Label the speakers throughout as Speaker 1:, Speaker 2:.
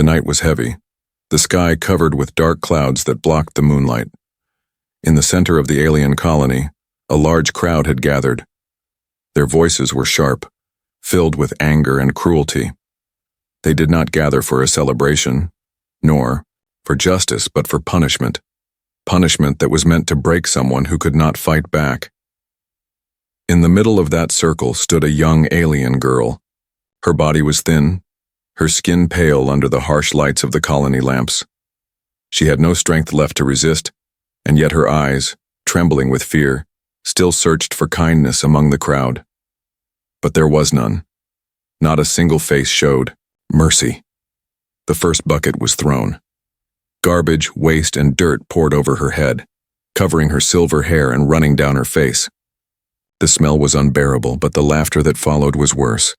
Speaker 1: The night was heavy, the sky covered with dark clouds that blocked the moonlight. In the center of the alien colony, a large crowd had gathered. Their voices were sharp, filled with anger and cruelty. They did not gather for a celebration, nor for justice, but for punishment. Punishment that was meant to break someone who could not fight back. In the middle of that circle stood a young alien girl. Her body was thin, her skin pale under the harsh lights of the colony lamps. She had no strength left to resist, and yet her eyes, trembling with fear, still searched for kindness among the crowd. But there was none. Not a single face showed mercy. The first bucket was thrown. Garbage, waste, and dirt poured over her head, covering her silver hair and running down her face. The smell was unbearable, but the laughter that followed was worse.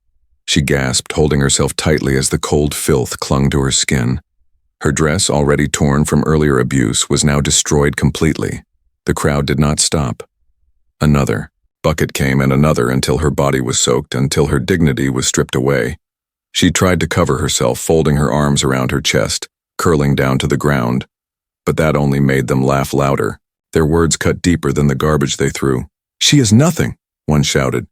Speaker 1: She gasped, holding herself tightly as the cold filth clung to her skin. Her dress, already torn from earlier abuse, was now destroyed completely. The crowd did not stop. Another bucket came and another until her body was soaked, until her dignity was stripped away. She tried to cover herself, folding her arms around her chest, curling down to the ground. But that only made them laugh louder. Their words cut deeper than the garbage they threw. "She is nothing," one shouted.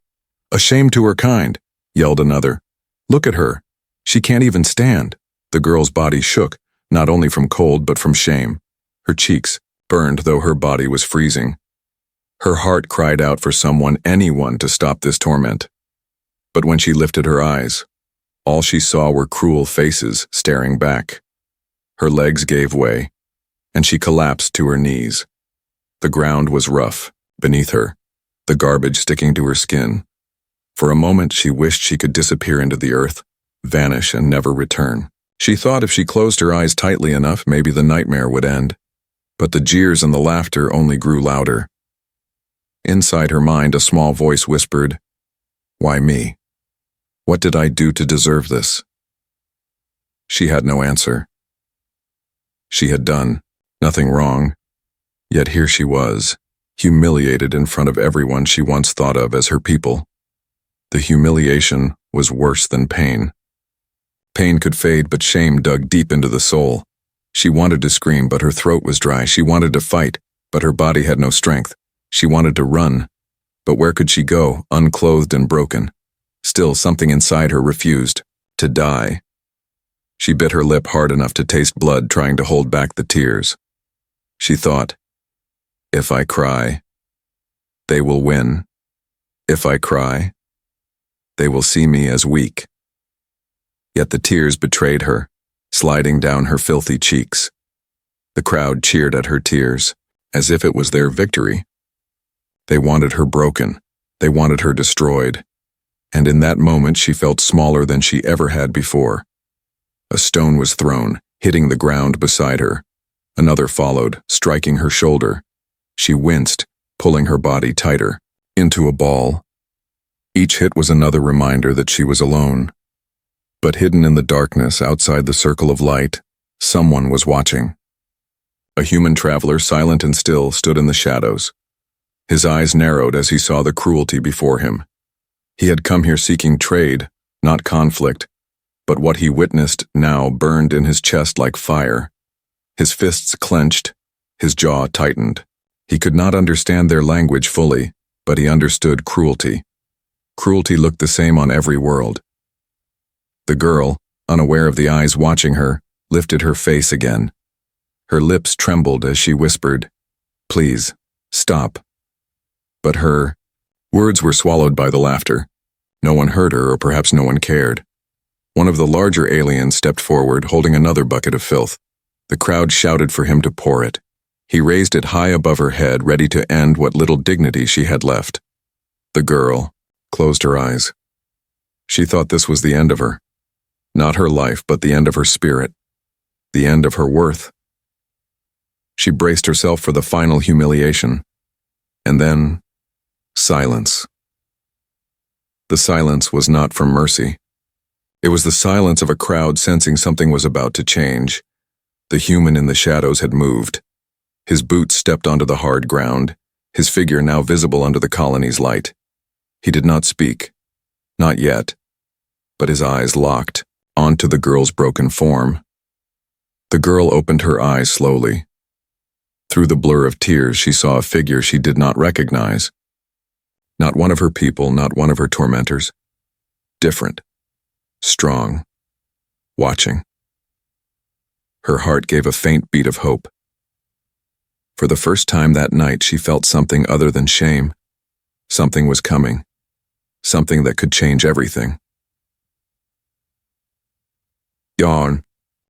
Speaker 1: "A shame to her kind," yelled another. "Look at her. She can't even stand." The girl's body shook, not only from cold but from shame. Her cheeks burned, though her body was freezing. Her heart cried out for someone, anyone, to stop this torment. But when she lifted her eyes, all she saw were cruel faces staring back. Her legs gave way, and she collapsed to her knees. The ground was rough beneath her, the garbage sticking to her skin. For a moment she wished she could disappear into the earth, vanish and never return. She thought if she closed her eyes tightly enough, maybe the nightmare would end. But the jeers and the laughter only grew louder. Inside her mind, a small voice whispered, "Why me? What did I do to deserve this?" She had no answer. She had done nothing wrong, yet here she was, humiliated in front of everyone she once thought of as her people. The humiliation was worse than pain. Pain could fade, but shame dug deep into the soul. She wanted to scream, but her throat was dry. She wanted to fight, but her body had no strength. She wanted to run, but where could she go, unclothed and broken? Still, something inside her refused to die. She bit her lip hard enough to taste blood, trying to hold back the tears. She thought, "If I cry, they will win. If I cry, they will see me as weak." Yet the tears betrayed her, sliding down her filthy cheeks. The crowd cheered at her tears, as if it was their victory. They wanted her broken. They wanted her destroyed. And in that moment she felt smaller than she ever had before. A stone was thrown, hitting the ground beside her. Another followed, striking her shoulder. She winced, pulling her body tighter, into a ball. Each hit was another reminder that she was alone. But hidden in the darkness outside the circle of light, someone was watching. A human traveler, silent and still, stood in the shadows. His eyes narrowed as he saw the cruelty before him. He had come here seeking trade, not conflict, but what he witnessed now burned in his chest like fire. His fists clenched, his jaw tightened. He could not understand their language fully, but he understood cruelty. Cruelty looked the same on every world. The girl, unaware of the eyes watching her, lifted her face again. Her lips trembled as she whispered, "Please, stop." But her words were swallowed by the laughter. No one heard her, or perhaps no one cared. One of the larger aliens stepped forward, holding another bucket of filth. The crowd shouted for him to pour it. He raised it high above her head, ready to end what little dignity she had left. The girl closed her eyes. She thought this was the end of her. Not her life, but the end of her spirit. The end of her worth. She braced herself for the final humiliation. And then, silence. The silence was not from mercy. It was the silence of a crowd sensing something was about to change. The human in the shadows had moved. His boots stepped onto the hard ground, his figure now visible under the colony's light. He did not speak. Not yet. But his eyes locked onto the girl's broken form. The girl opened her eyes slowly. Through the blur of tears, she saw a figure she did not recognize. Not one of her people, not one of her tormentors. Different. Strong. Watching. Her heart gave a faint beat of hope. For the first time that night, she felt something other than shame. Something was coming. Something that could change everything. Yawn.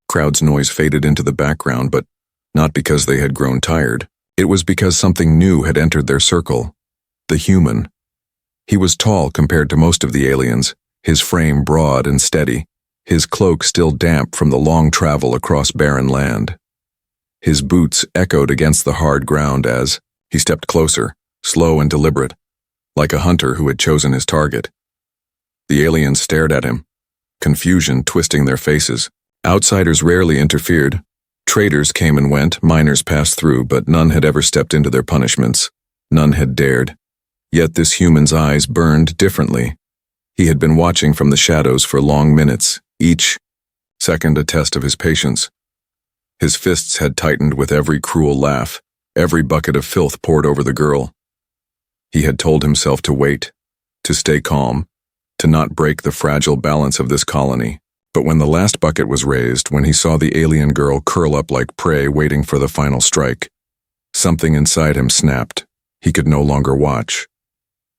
Speaker 1: Crowd's noise faded into the background, but not because they had grown tired. It was because something new had entered their circle. The human. He was tall compared to most of the aliens, his frame broad and steady, his cloak still damp from the long travel across barren land. His boots echoed against the hard ground as he stepped closer, slow and deliberate, like a hunter who had chosen his target. The aliens stared at him, confusion twisting their faces. Outsiders rarely interfered. Traders came and went, miners passed through, but none had ever stepped into their punishments. None had dared. Yet this human's eyes burned differently. He had been watching from the shadows for long minutes, each second a test of his patience. His fists had tightened with every cruel laugh, every bucket of filth poured over the girl. He had told himself to wait, to stay calm, to not break the fragile balance of this colony. But when the last bucket was raised, when he saw the alien girl curl up like prey waiting for the final strike, something inside him snapped. He could no longer watch.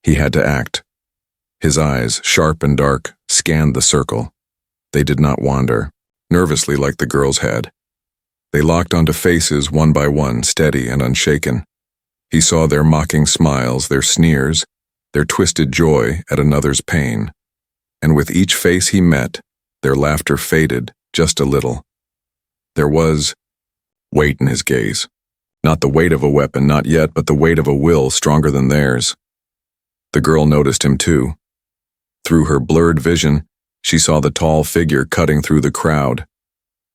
Speaker 1: He had to act. His eyes, sharp and dark, scanned the circle. They did not wander, nervously like the girl's had. They locked onto faces one by one, steady and unshaken. He saw their mocking smiles, their sneers, their twisted joy at another's pain. And with each face he met, their laughter faded just a little. There was weight in his gaze. Not the weight of a weapon, not yet, but the weight of a will stronger than theirs. The girl noticed him too. Through her blurred vision, she saw the tall figure cutting through the crowd.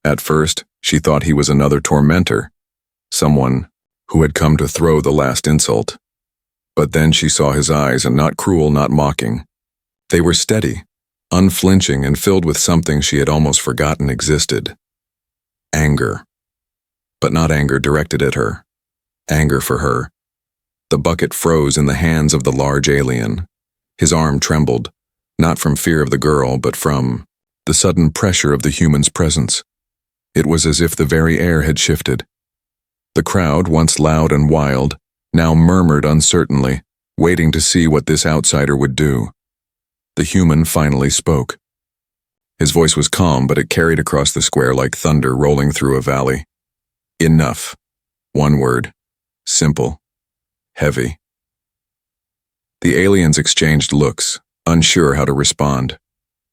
Speaker 1: At first, she thought he was another tormentor, someone who had come to throw the last insult. But then she saw his eyes, and not cruel, not mocking. They were steady, unflinching, and filled with something she had almost forgotten existed. Anger. But not anger directed at her. Anger for her. The bucket froze in the hands of the large alien. His arm trembled, not from fear of the girl, but from the sudden pressure of the human's presence. It was as if the very air had shifted. The crowd, once loud and wild, now murmured uncertainly, waiting to see what this outsider would do. The human finally spoke. His voice was calm, but it carried across the square like thunder rolling through a valley. Enough. One word. Simple. Heavy. The aliens exchanged looks, unsure how to respond.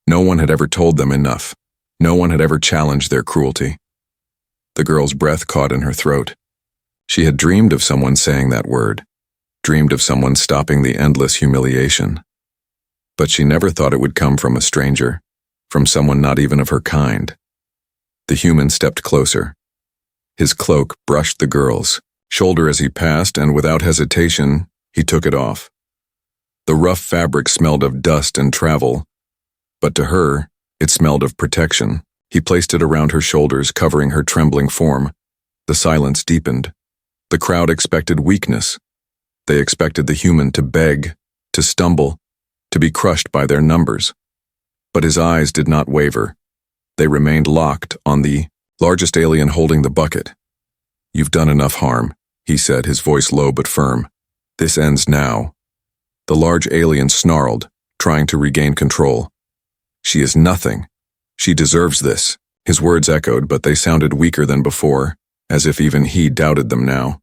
Speaker 1: No one had ever told them enough. No one had ever challenged their cruelty. The girl's breath caught in her throat. She had dreamed of someone saying that word, dreamed of someone stopping the endless humiliation. But she never thought it would come from a stranger, from someone not even of her kind. The human stepped closer. His cloak brushed the girl's shoulder as he passed, and without hesitation, he took it off. The rough fabric smelled of dust and travel, but to her, it smelled of protection. He placed it around her shoulders, covering her trembling form. The silence deepened. The crowd expected weakness. They expected the human to beg, to stumble, to be crushed by their numbers. But his eyes did not waver. They remained locked on the largest alien holding the bucket. "You've done enough harm," he said, his voice low but firm. "This ends now." The large alien snarled, trying to regain control. "She is nothing. She deserves this." His words echoed, but they sounded weaker than before, as if even he doubted them now.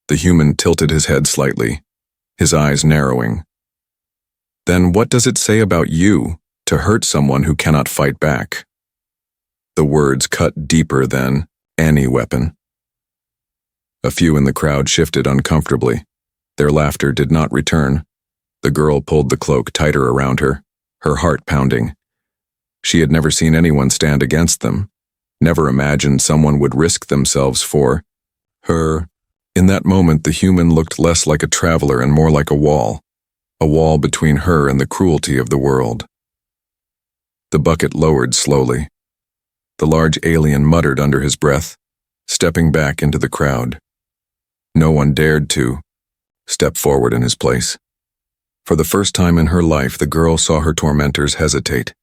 Speaker 1: The human tilted his head slightly, his eyes narrowing. "Then what does it say about you, to hurt someone who cannot fight back?" The words cut deeper than any weapon. A few in the crowd shifted uncomfortably. Their laughter did not return. The girl pulled the cloak tighter around her, her heart pounding. She had never seen anyone stand against them, never imagined someone would risk themselves for her. In that moment, the human looked less like a traveler and more like a wall between her and the cruelty of the world. The bucket lowered slowly. The large alien muttered under his breath, stepping back into the crowd. No one dared to step forward in his place. For the first time in her life, the girl saw her tormentors hesitate,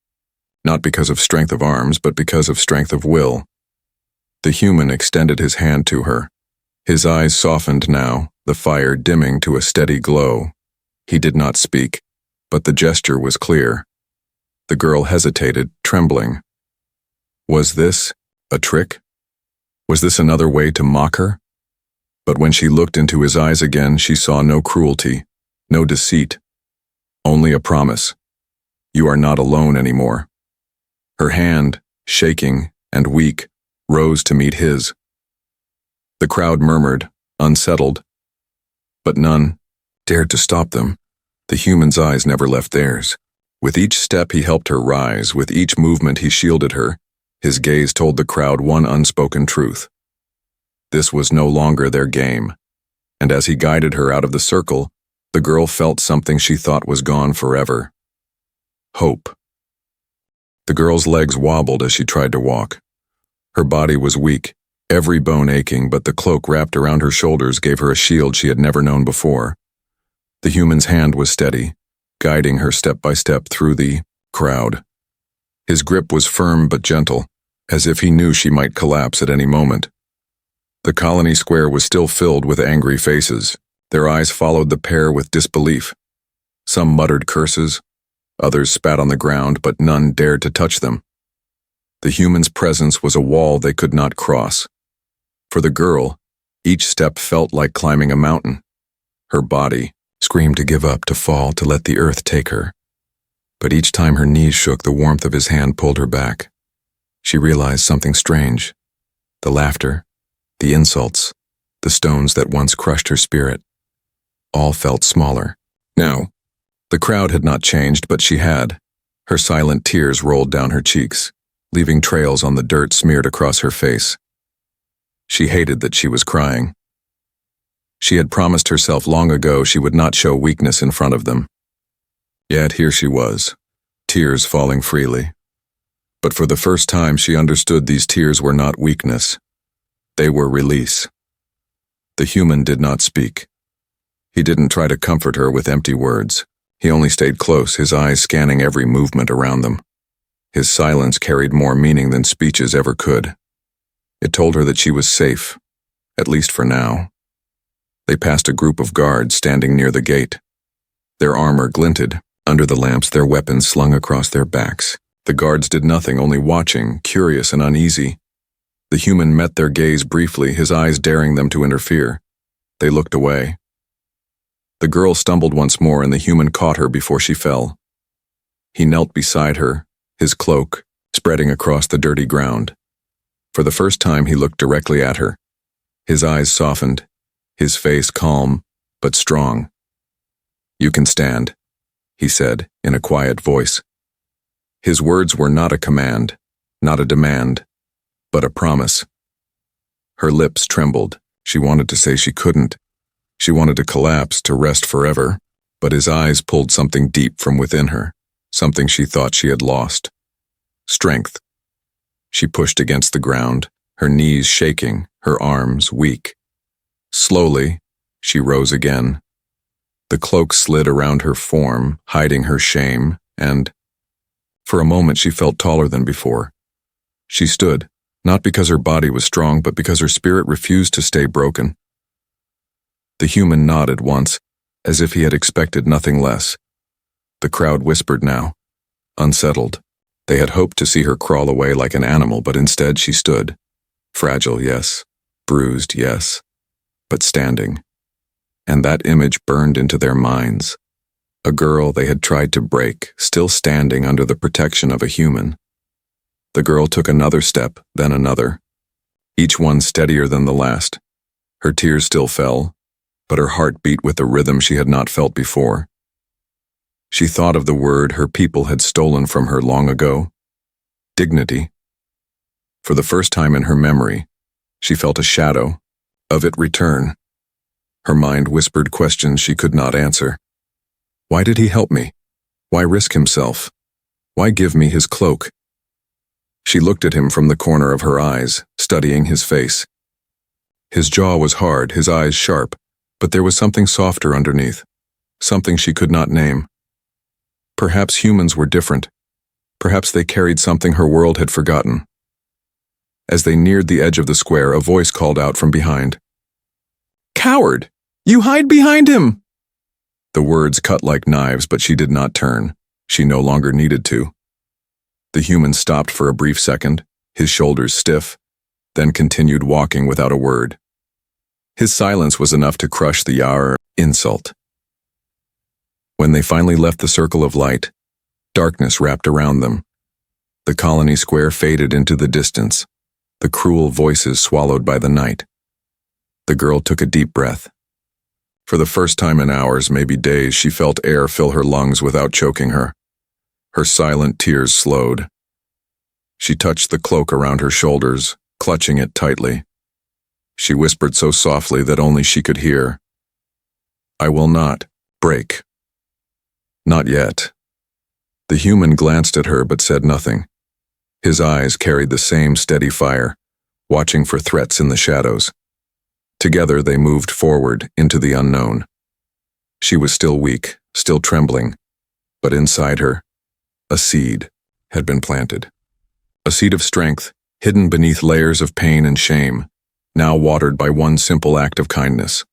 Speaker 1: not because of strength of arms, but because of strength of will. The human extended his hand to her. His eyes softened now, the fire dimming to a steady glow. He did not speak, but the gesture was clear. The girl hesitated, trembling. Was this a trick? Was this another way to mock her? But when she looked into his eyes again, she saw no cruelty, no deceit, only a promise. You are not alone anymore. Her hand, shaking and weak, rose to meet his. The crowd murmured, unsettled, but none dared to stop them. The human's eyes never left theirs. With each step he helped her rise, with each movement he shielded her. His gaze told the crowd one unspoken truth. This was no longer their game, and as he guided her out of the circle, the girl felt something she thought was gone forever. Hope. The girl's legs wobbled as she tried to walk. Her body was weak, every bone aching, but the cloak wrapped around her shoulders gave her a shield she had never known before. The human's hand was steady, guiding her step by step through the crowd. His grip was firm but gentle, as if he knew she might collapse at any moment. The colony square was still filled with angry faces. Their eyes followed the pair with disbelief. Some muttered curses, others spat on the ground, but none dared to touch them. The human's presence was a wall they could not cross. For the girl, each step felt like climbing a mountain. Her body screamed to give up, to fall, to let the earth take her. But each time her knees shook, the warmth of his hand pulled her back. She realized something strange. The laughter, the insults, the stones that once crushed her spirit, all felt smaller. Now, the crowd had not changed, but she had. Her silent tears rolled down her cheeks, leaving trails on the dirt smeared across her face. She hated that she was crying. She had promised herself long ago she would not show weakness in front of them. Yet here she was, tears falling freely. But for the first time she understood these tears were not weakness. They were release. The human did not speak. He didn't try to comfort her with empty words. He only stayed close, his eyes scanning every movement around them. His silence carried more meaning than speeches ever could. It told her that she was safe, at least for now. They passed a group of guards standing near the gate. Their armor glinted. Under the lamps, their weapons slung across their backs. The guards did nothing, only watching, curious and uneasy. The human met their gaze briefly, his eyes daring them to interfere. They looked away. The girl stumbled once more, and the human caught her before she fell. He knelt beside her, his cloak spreading across the dirty ground. For the first time he looked directly at her. His eyes softened, his face calm but strong. "You can stand," he said in a quiet voice. His words were not a command, not a demand, but a promise. Her lips trembled. She wanted to say she couldn't. She wanted to collapse, to rest forever, but his eyes pulled something deep from within her, something she thought she had lost. Strength. She pushed against the ground, her knees shaking, her arms weak. Slowly, she rose again. The cloak slid around her form, hiding her shame, and for a moment she felt taller than before. She stood, not because her body was strong, but because her spirit refused to stay broken. The human nodded once, as if he had expected nothing less. The crowd whispered now, unsettled. They had hoped to see her crawl away like an animal, but instead she stood. Fragile, yes. Bruised, yes. But standing. And that image burned into their minds. A girl they had tried to break, still standing under the protection of a human. The girl took another step, then another, each one steadier than the last. Her tears still fell, but her heart beat with a rhythm she had not felt before. She thought of the word her people had stolen from her long ago. Dignity. For the first time in her memory, she felt a shadow of it return. Her mind whispered questions she could not answer. Why did he help me? Why risk himself? Why give me his cloak? She looked at him from the corner of her eyes, studying his face. His jaw was hard, his eyes sharp, but there was something softer underneath, something she could not name. Perhaps humans were different. Perhaps they carried something her world had forgotten. As they neared the edge of the square, a voice called out from behind. "Coward! You hide behind him!" The words cut like knives, but she did not turn. She no longer needed to. The human stopped for a brief second, his shoulders stiff, then continued walking without a word. His silence was enough to crush the insult. When they finally left the circle of light, darkness wrapped around them. The colony square faded into the distance, the cruel voices swallowed by the night. The girl took a deep breath. For the first time in hours, maybe days, she felt air fill her lungs without choking her. Her silent tears slowed. She touched the cloak around her shoulders, clutching it tightly. She whispered so softly that only she could hear. "I will not break." Not yet. The human glanced at her but said nothing. His eyes carried the same steady fire, watching for threats in the shadows. Together they moved forward into the unknown. She was still weak, still trembling, but inside her, a seed had been planted. A seed of strength, hidden beneath layers of pain and shame, now watered by one simple act of kindness.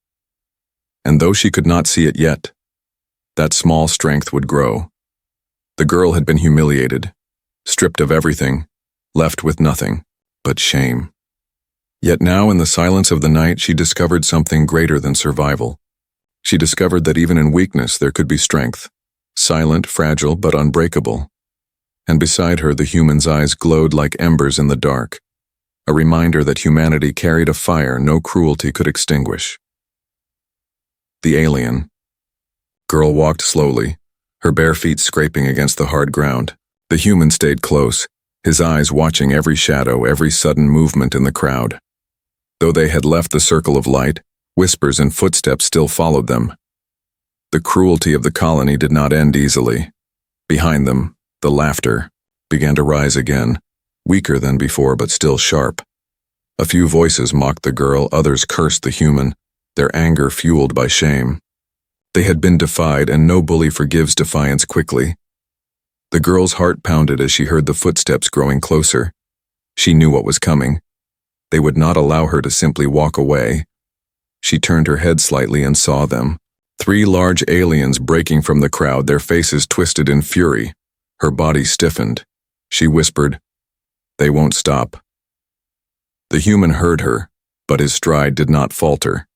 Speaker 1: And though she could not see it yet, that small strength would grow. The girl had been humiliated, stripped of everything, left with nothing but shame. Yet now in the silence of the night she discovered something greater than survival. She discovered that even in weakness there could be strength, silent, fragile, but unbreakable. And beside her the human's eyes glowed like embers in the dark, a reminder that humanity carried a fire no cruelty could extinguish. The alien. Girl walked slowly, her bare feet scraping against the hard ground. The human stayed close, his eyes watching every shadow, every sudden movement in the crowd. Though they had left the circle of light, whispers and footsteps still followed them. The cruelty of the colony did not end easily. Behind them, the laughter began to rise again, weaker than before but still sharp. A few voices mocked the girl, others cursed the human, their anger fueled by shame. They had been defied, and no bully forgives defiance quickly. The girl's heart pounded as she heard the footsteps growing closer. She knew what was coming. They would not allow her to simply walk away. She turned her head slightly and saw them. 3 large aliens breaking from the crowd, their faces twisted in fury. Her body stiffened. She whispered, "They won't stop." The human heard her, but his stride did not falter.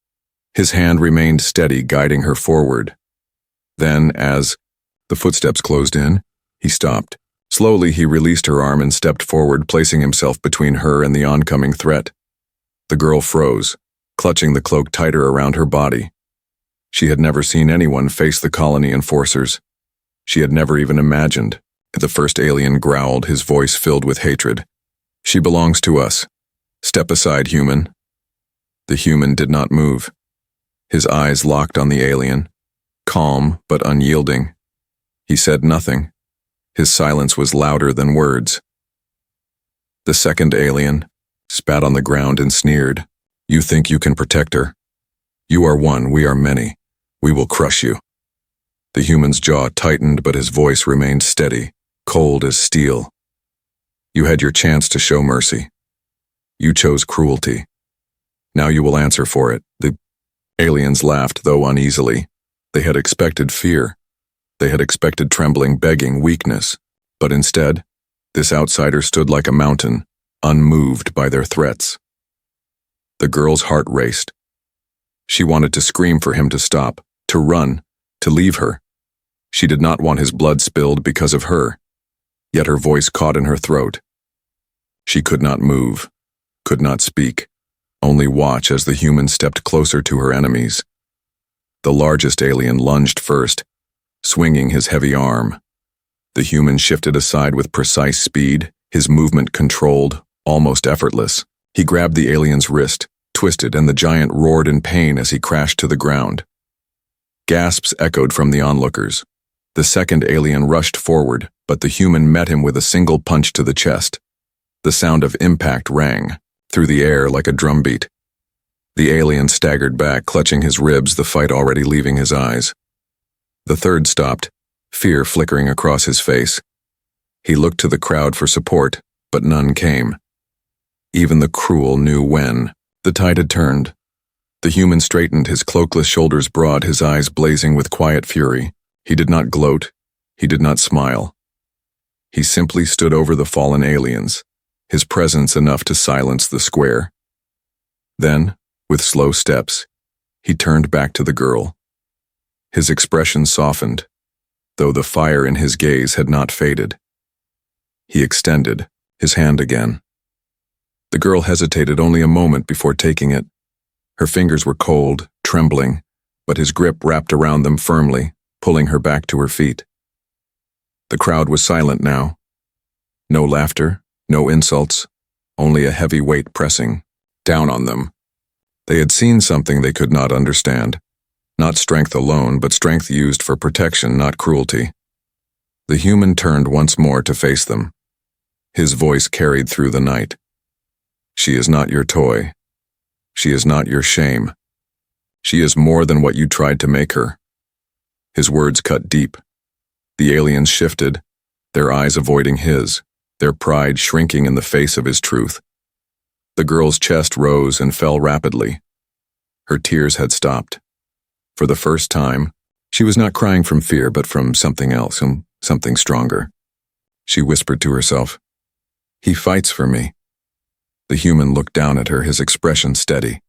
Speaker 1: His hand remained steady, guiding her forward. Then, as the footsteps closed in, he stopped. Slowly he released her arm and stepped forward, placing himself between her and the oncoming threat. The girl froze, clutching the cloak tighter around her body. She had never seen anyone face the colony enforcers. She had never even imagined. The first alien growled, his voice filled with hatred. "She belongs to us. Step aside, human." The human did not move. His eyes locked on the alien, calm but unyielding. He said nothing. His silence was louder than words. The second alien spat on the ground and sneered. "You think you can protect her? You are one, we are many. We will crush you." The human's jaw tightened, but his voice remained steady, cold as steel. "You had your chance to show mercy. You chose cruelty. Now you will answer for it." The aliens laughed, though uneasily. They had expected fear. They had expected trembling, begging, weakness. But instead, this outsider stood like a mountain, unmoved by their threats. The girl's heart raced. She wanted to scream for him to stop, to run, to leave her. She did not want his blood spilled because of her. Yet her voice caught in her throat. She could not move, could not speak, only watch as the human stepped closer to her enemies. The largest alien lunged first, swinging his heavy arm. The human shifted aside with precise speed, his movement controlled, almost effortless. He grabbed the alien's wrist, twisted, and the giant roared in pain as he crashed to the ground. Gasps echoed from the onlookers. The second alien rushed forward, but the human met him with a single punch to the chest. The sound of impact rang through the air like a drumbeat. The alien staggered back, clutching his ribs, the fight already leaving his eyes. The third stopped, fear flickering across his face. He looked to the crowd for support, but none came. Even the cruel knew when. The tide had turned. The human straightened, his cloakless shoulders broad, his eyes blazing with quiet fury. He did not gloat. He did not smile. He simply stood over the fallen aliens, his presence enough to silence the square. Then, with slow steps, he turned back to the girl. His expression softened, though the fire in his gaze had not faded. He extended his hand again. The girl hesitated only a moment before taking it. Her fingers were cold, trembling, but his grip wrapped around them firmly, pulling her back to her feet. The crowd was silent now. No laughter, no insults, only a heavy weight pressing down on them. They had seen something they could not understand. Not strength alone, but strength used for protection, not cruelty. The human turned once more to face them. His voice carried through the night. She is not your toy. She is not your shame. She is more than what you tried to make her. His words cut deep. The aliens shifted, their eyes avoiding his, their pride shrinking in the face of his truth. The girl's chest rose and fell rapidly. Her tears had stopped. For the first time, she was not crying from fear, but from something else, something stronger. She whispered to herself, "He fights for me." The human looked down at her, his expression steady.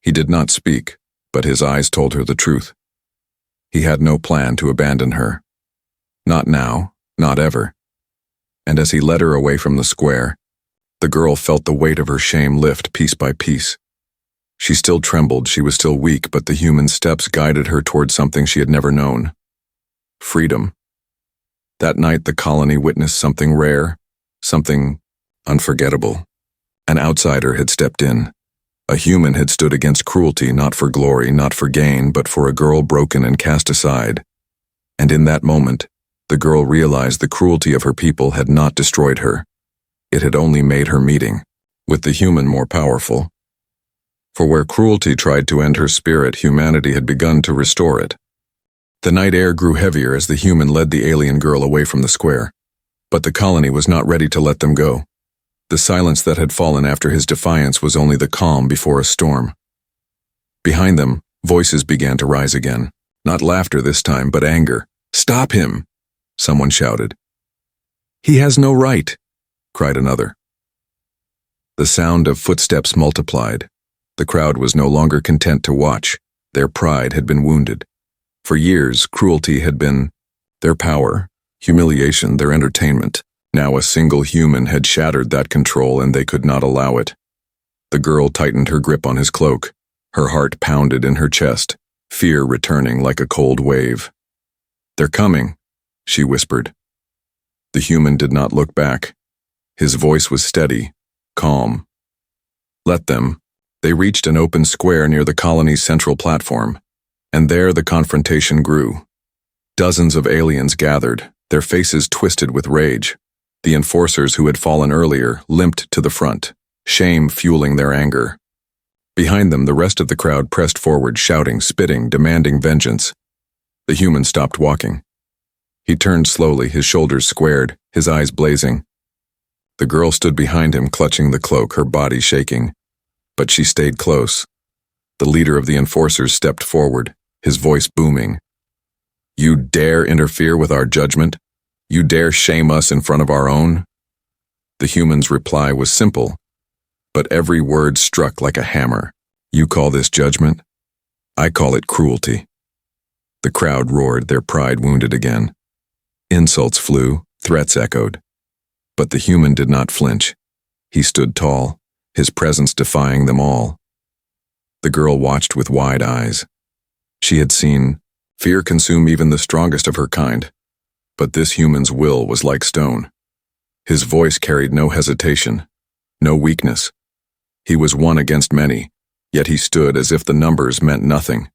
Speaker 1: He did not speak, but his eyes told her the truth. He had no plan to abandon her. Not now, not ever. And as he led her away from the square, the girl felt the weight of her shame lift piece by piece. She still trembled, she was still weak, but the human steps guided her toward something she had never known. Freedom. That night the colony witnessed something rare, something unforgettable. An outsider had stepped in. A human had stood against cruelty, not for glory, not for gain, but for a girl broken and cast aside. And in that moment, the girl realized the cruelty of her people had not destroyed her. It had only made her meeting with the human more powerful. For where cruelty tried to end her spirit, humanity had begun to restore it. The night air grew heavier as the human led the alien girl away from the square. But the colony was not ready to let them go. The silence that had fallen after his defiance was only the calm before a storm. Behind them, voices began to rise again. Not laughter this time, but anger. "Stop him!" someone shouted. "He has no right!" cried another. The sound of footsteps multiplied. The crowd was no longer content to watch. Their pride had been wounded. For years, cruelty had been their power, humiliation, their entertainment. Now a single human had shattered that control, and they could not allow it. The girl tightened her grip on his cloak. Her heart pounded in her chest, fear returning like a cold wave. "They're coming," she whispered. The human did not look back. His voice was steady, calm. Let them. They reached an open square near the colony's central platform, and there the confrontation grew. Dozens of aliens gathered, their faces twisted with rage. The enforcers who had fallen earlier limped to the front, shame fueling their anger. Behind them, the rest of the crowd pressed forward, shouting, spitting, demanding vengeance. The human stopped walking. He turned slowly, his shoulders squared, his eyes blazing. The girl stood behind him, clutching the cloak, her body shaking. But she stayed close. The leader of the enforcers stepped forward, his voice booming. "You dare interfere with our judgment? You dare shame us in front of our own?" The human's reply was simple, but every word struck like a hammer. "You call this judgment? I call it cruelty." The crowd roared, their pride wounded again. Insults flew, threats echoed. But the human did not flinch. He stood tall, his presence defying them all. The girl watched with wide eyes. She had seen fear consume even the strongest of her kind. But this human's will was like stone. His voice carried no hesitation, no weakness. He was one against many, yet he stood as if the numbers meant nothing.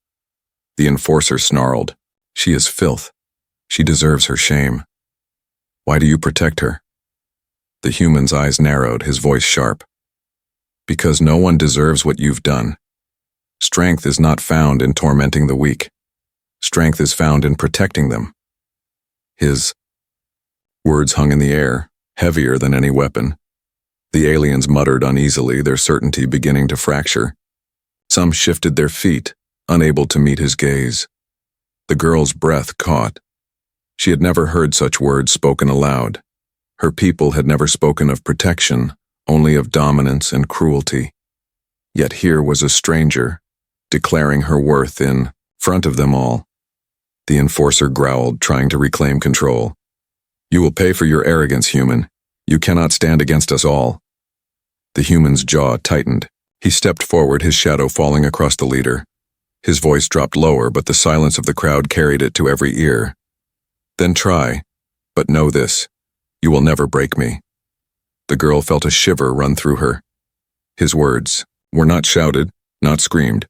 Speaker 1: The enforcer snarled, "She is filth. She deserves her shame. Why do you protect her?" The human's eyes narrowed, his voice sharp. Because no one deserves what you've done. Strength is not found in tormenting the weak. Strength is found in protecting them. His words hung in the air, heavier than any weapon. The aliens muttered uneasily, their certainty beginning to fracture. Some shifted their feet, unable to meet his gaze. The girl's breath caught. She had never heard such words spoken aloud. Her people had never spoken of protection, only of dominance and cruelty. Yet here was a stranger, declaring her worth in front of them all. The enforcer growled, trying to reclaim control. You will pay for your arrogance, human. You cannot stand against us all. The human's jaw tightened. He stepped forward, his shadow falling across the leader. His voice dropped lower, but the silence of the crowd carried it to every ear. Then try, but know this. You will never break me. The girl felt a shiver run through her. His words were not shouted, not screamed,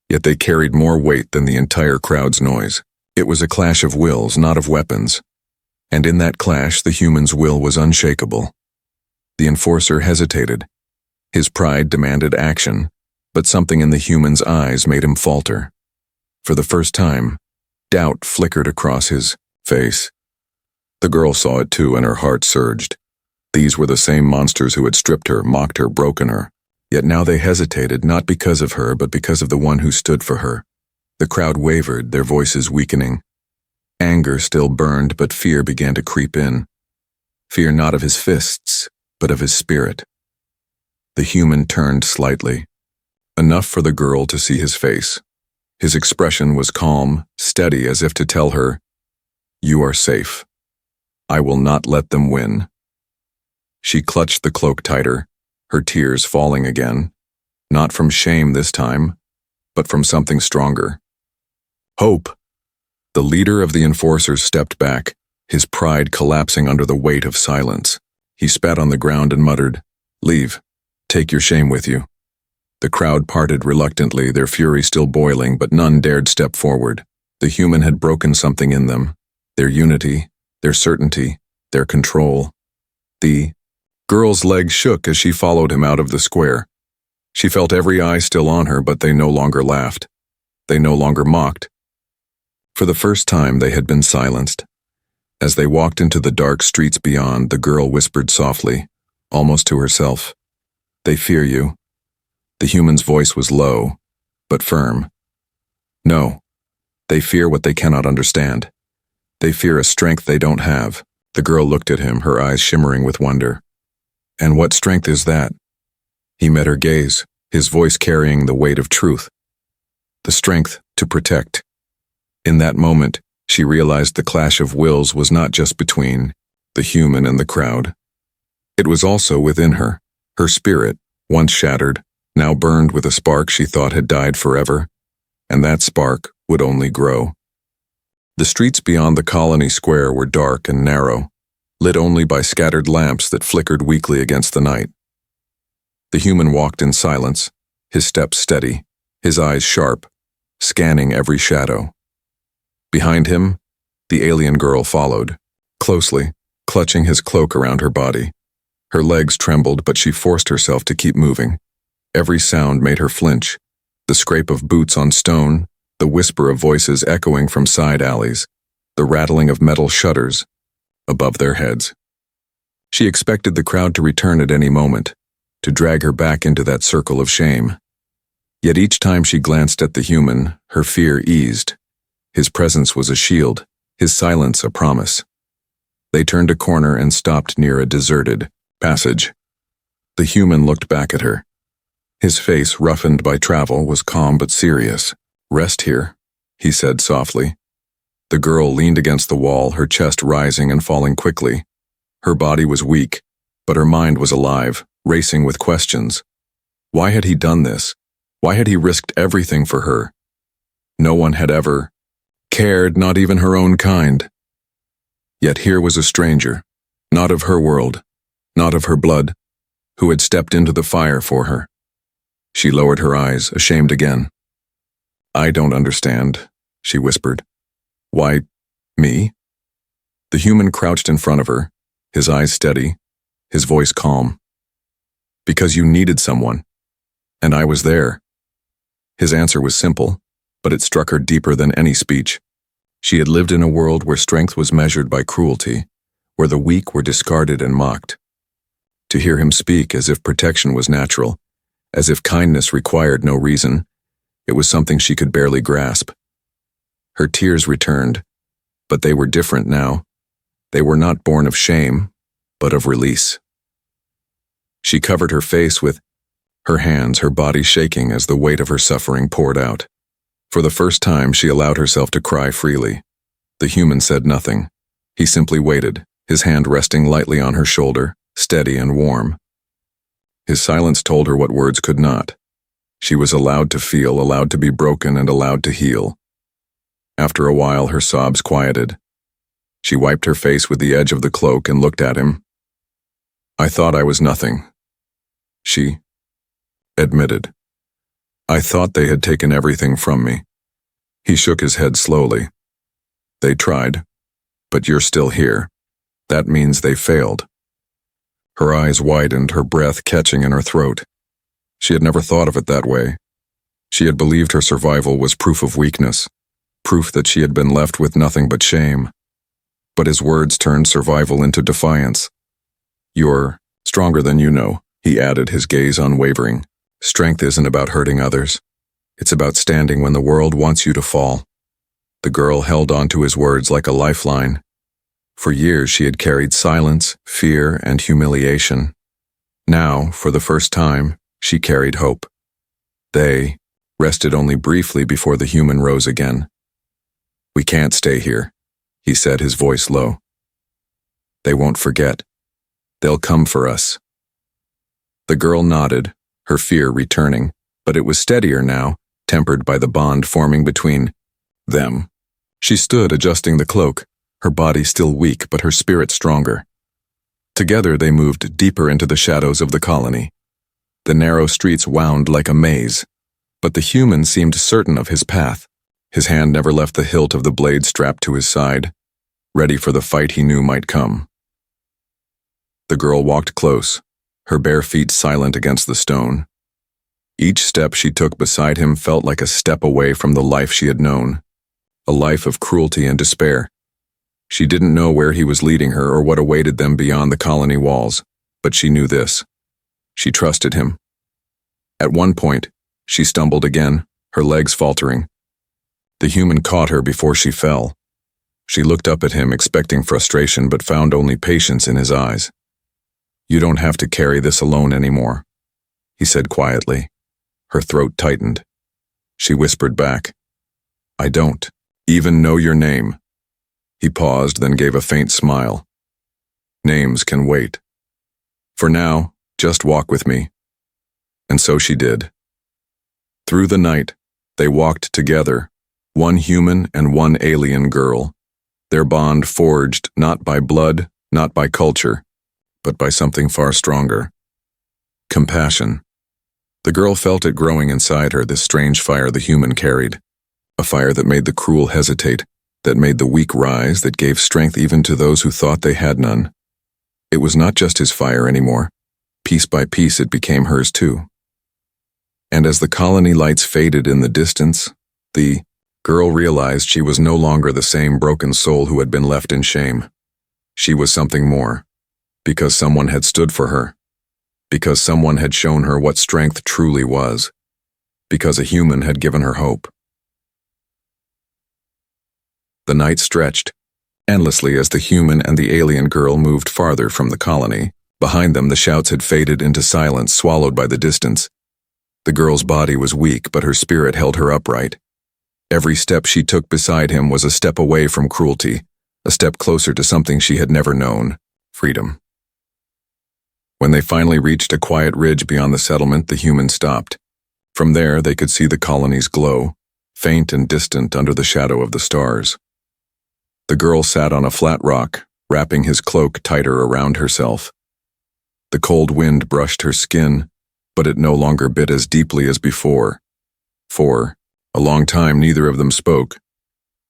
Speaker 1: yet they carried more weight than the entire crowd's noise. It was a clash of wills, not of weapons. And in that clash, the human's will was unshakable. The enforcer hesitated. His pride demanded action, but something in the human's eyes made him falter. For the first time, doubt flickered across his face. The girl saw it too, and her heart surged. These were the same monsters who had stripped her, mocked her, broken her. Yet now they hesitated, not because of her, but because of the one who stood for her. The crowd wavered, their voices weakening. Anger still burned, but fear began to creep in. Fear not of his fists, but of his spirit. The human turned slightly. Enough for the girl to see his face. His expression was calm, steady, as if to tell her, "You are safe. I will not let them win." She clutched the cloak tighter, her tears falling again, not from shame this time, but from something stronger. Hope. The leader of the enforcers stepped back, his pride collapsing under the weight of silence. He spat on the ground and muttered, "Leave. Take your shame with you." The crowd parted reluctantly, their fury still boiling, but none dared step forward. The human had broken something in them, their unity, their certainty, their control. The girl's legs shook as she followed him out of the square. She felt every eye still on her, but they no longer laughed. They no longer mocked. For the first time, they had been silenced. As they walked into the dark streets beyond, the girl whispered softly, almost to herself, "They fear you." The human's voice was low, but firm. "No, they fear what they cannot understand. They fear a strength they don't have." The girl looked at him, her eyes shimmering with wonder. "And what strength is that?" He met her gaze, his voice carrying the weight of truth. "The strength to protect." In that moment, she realized the clash of wills was not just between the human and the crowd. It was also within her. Her spirit, once shattered, now burned with a spark she thought had died forever, and that spark would only grow. The streets beyond the colony square were dark and narrow, lit only by scattered lamps that flickered weakly against the night. The human walked in silence, his steps steady, his eyes sharp, scanning every shadow. Behind him, the alien girl followed, closely, clutching his cloak around her body. Her legs trembled, but she forced herself to keep moving. Every sound made her flinch, the scrape of boots on stone, the whisper of voices echoing from side alleys, the rattling of metal shutters above their heads. She expected the crowd to return at any moment, to drag her back into that circle of shame. Yet each time she glanced at the human, her fear eased. His presence was a shield, his silence a promise. They turned a corner and stopped near a deserted passage. The human looked back at her. His face, roughened by travel, was calm but serious. "Rest here," he said softly. The girl leaned against the wall, her chest rising and falling quickly. Her body was weak, but her mind was alive, racing with questions. Why had he done this? Why had he risked everything for her? No one had ever cared, not even her own kind. Yet here was a stranger, not of her world, not of her blood, who had stepped into the fire for her. She lowered her eyes, ashamed again. "I don't understand," she whispered. "Why, me?" The human crouched in front of her, his eyes steady, his voice calm. Because you needed someone, and I was there. His answer was simple, but it struck her deeper than any speech. She had lived in a world where strength was measured by cruelty, where the weak were discarded and mocked. To hear him speak as if protection was natural, as if kindness required no reason, it was something she could barely grasp. Her tears returned, but they were different now. They were not born of shame, but of release. She covered her face with her hands, her body shaking as the weight of her suffering poured out. For the first time, she allowed herself to cry freely. The human said nothing. He simply waited, his hand resting lightly on her shoulder, steady and warm. His silence told her what words could not. She was allowed to feel, allowed to be broken, and allowed to heal. After a while, her sobs quieted. She wiped her face with the edge of the cloak and looked at him. I thought I was nothing, she admitted. I thought they had taken everything from me. He shook his head slowly. They tried, but you're still here. That means they failed. Her eyes widened, her breath catching in her throat. She had never thought of it that way. She had believed her survival was proof of weakness, proof that she had been left with nothing but shame. But his words turned survival into defiance. You're stronger than you know, he added, his gaze unwavering. Strength isn't about hurting others. It's about standing when the world wants you to fall. The girl held on to his words like a lifeline. For years she had carried silence, fear, and humiliation. Now, for the first time, she carried hope. They rested only briefly before the human rose again. We can't stay here, he said, his voice low. They won't forget. They'll come for us. The girl nodded, her fear returning, but it was steadier now, tempered by the bond forming between them. She stood adjusting the cloak, her body still weak but her spirit stronger. Together they moved deeper into the shadows of the colony. The narrow streets wound like a maze, but the human seemed certain of his path. His hand never left the hilt of the blade strapped to his side, ready for the fight he knew might come. The girl walked close, her bare feet silent against the stone. Each step she took beside him felt like a step away from the life she had known, a life of cruelty and despair. She didn't know where he was leading her or what awaited them beyond the colony walls, but she knew this. She trusted him. At one point, she stumbled again, her legs faltering. The human caught her before she fell. She looked up at him, expecting frustration, but found only patience in his eyes. You don't have to carry this alone anymore, he said quietly. Her throat tightened. She whispered back, I don't even know your name. He paused, then gave a faint smile. Names can wait. For now, just walk with me. And so she did. Through the night, they walked together, one human and one alien girl, their bond forged not by blood, not by culture, but by something far stronger. Compassion. The girl felt it growing inside her, this strange fire the human carried, a fire that made the cruel hesitate, that made the weak rise, that gave strength even to those who thought they had none. It was not just his fire anymore. Piece by piece it became hers too. And as the colony lights faded in the distance, the girl realized she was no longer the same broken soul who had been left in shame. She was something more, because someone had stood for her, because someone had shown her what strength truly was, because a human had given her hope. The night stretched endlessly as the human and the alien girl moved farther from the colony. Behind them, the shouts had faded into silence, swallowed by the distance. The girl's body was weak, but her spirit held her upright. Every step she took beside him was a step away from cruelty, a step closer to something she had never known, freedom. When they finally reached a quiet ridge beyond the settlement, the human stopped. From there, they could see the colony's glow, faint and distant under the shadow of the stars. The girl sat on a flat rock, wrapping his cloak tighter around herself. The cold wind brushed her skin, but it no longer bit as deeply as before. For a long time, neither of them spoke.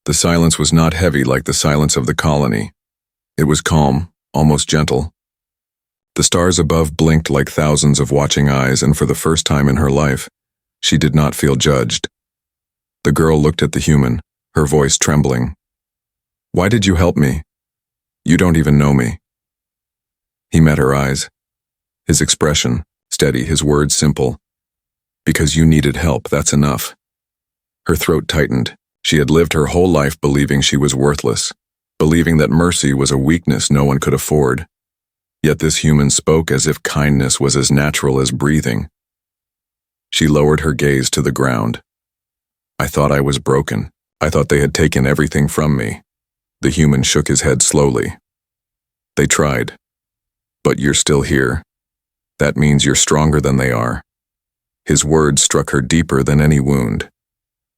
Speaker 1: The silence was not heavy like the silence of the colony. It was calm, almost gentle. The stars above blinked like thousands of watching eyes, and for the first time in her life, she did not feel judged. The girl looked at the human, her voice trembling. "Why did you help me? You don't even know me." He met her eyes. His expression steady, his words simple. "Because you needed help, that's enough." Her throat tightened. She had lived her whole life believing she was worthless, believing that mercy was a weakness no one could afford. Yet this human spoke as if kindness was as natural as breathing. She lowered her gaze to the ground. "I thought I was broken. I thought they had taken everything from me." The human shook his head slowly. "They tried. But you're still here. That means you're stronger than they are." His words struck her deeper than any wound.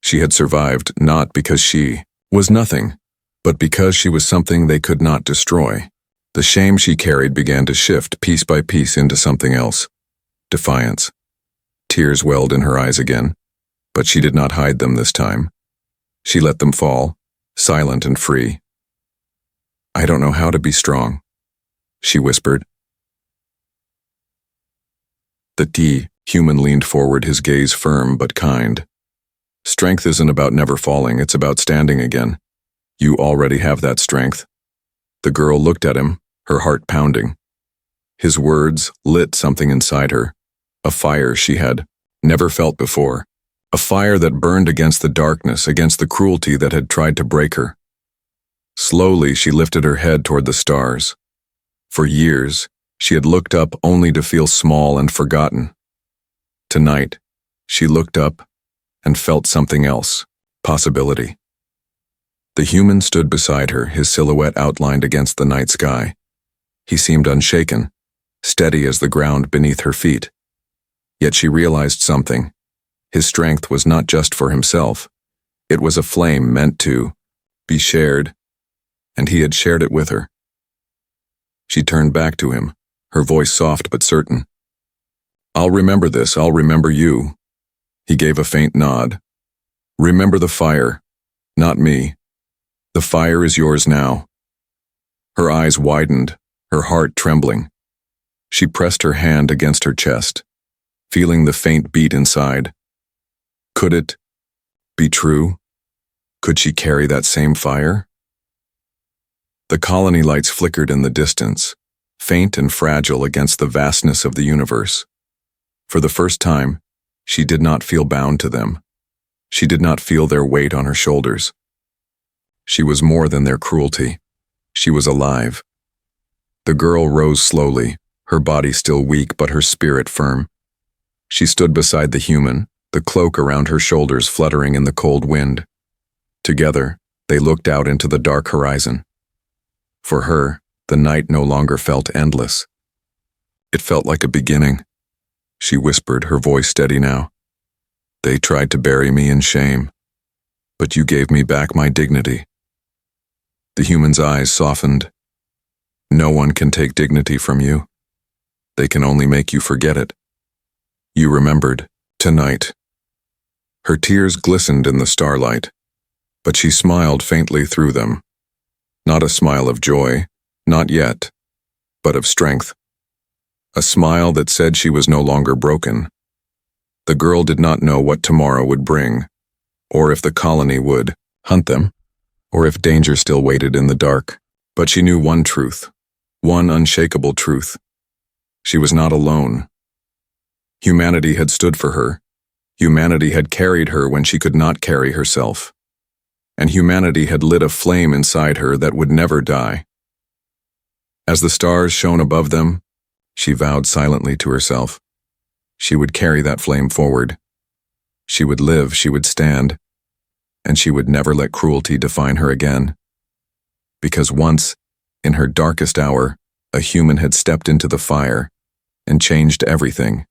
Speaker 1: She had survived not because she was nothing, but because she was something they could not destroy. The shame she carried began to shift piece by piece into something else. Defiance. Tears welled in her eyes again, but she did not hide them this time. She let them fall, silent and free. "I don't know how to be strong," she whispered. The human leaned forward, his gaze firm but kind. "Strength isn't about never falling, it's about standing again. You already have that strength." The girl looked at him, her heart pounding. His words lit something inside her, a fire she had never felt before, a fire that burned against the darkness, against the cruelty that had tried to break her. Slowly, she lifted her head toward the stars. For years, she had looked up only to feel small and forgotten. Tonight, she looked up and felt something else, possibility. The human stood beside her, his silhouette outlined against the night sky. He seemed unshaken, steady as the ground beneath her feet. Yet she realized something. His strength was not just for himself. It was a flame meant to be shared, and he had shared it with her. She turned back to him, her voice soft but certain. "I'll remember this, I'll remember you." He gave a faint nod. "Remember the fire, not me. The fire is yours now." Her eyes widened, her heart trembling. She pressed her hand against her chest, feeling the faint beat inside. Could it be true? Could she carry that same fire? The colony lights flickered in the distance, faint and fragile against the vastness of the universe. For the first time, she did not feel bound to them. She did not feel their weight on her shoulders. She was more than their cruelty. She was alive. The girl rose slowly, her body still weak but her spirit firm. She stood beside the human, the cloak around her shoulders fluttering in the cold wind. Together, they looked out into the dark horizon. For her, the night no longer felt endless. It felt like a beginning. She whispered, her voice steady now. "They tried to bury me in shame, but you gave me back my dignity." The human's eyes softened. "No one can take dignity from you. They can only make you forget it." You remembered, tonight. Her tears glistened in the starlight, but she smiled faintly through them. Not a smile of joy, not yet, but of strength. A smile that said she was no longer broken. The girl did not know what tomorrow would bring, or if the colony would hunt them, or if danger still waited in the dark. But she knew one truth, one unshakable truth. She was not alone. Humanity had stood for her. Humanity had carried her when she could not carry herself. And humanity had lit a flame inside her that would never die. As the stars shone above them, she vowed silently to herself. She would carry that flame forward. She would live, she would stand, and she would never let cruelty define her again. Because once, in her darkest hour, a human had stepped into the fire and changed everything.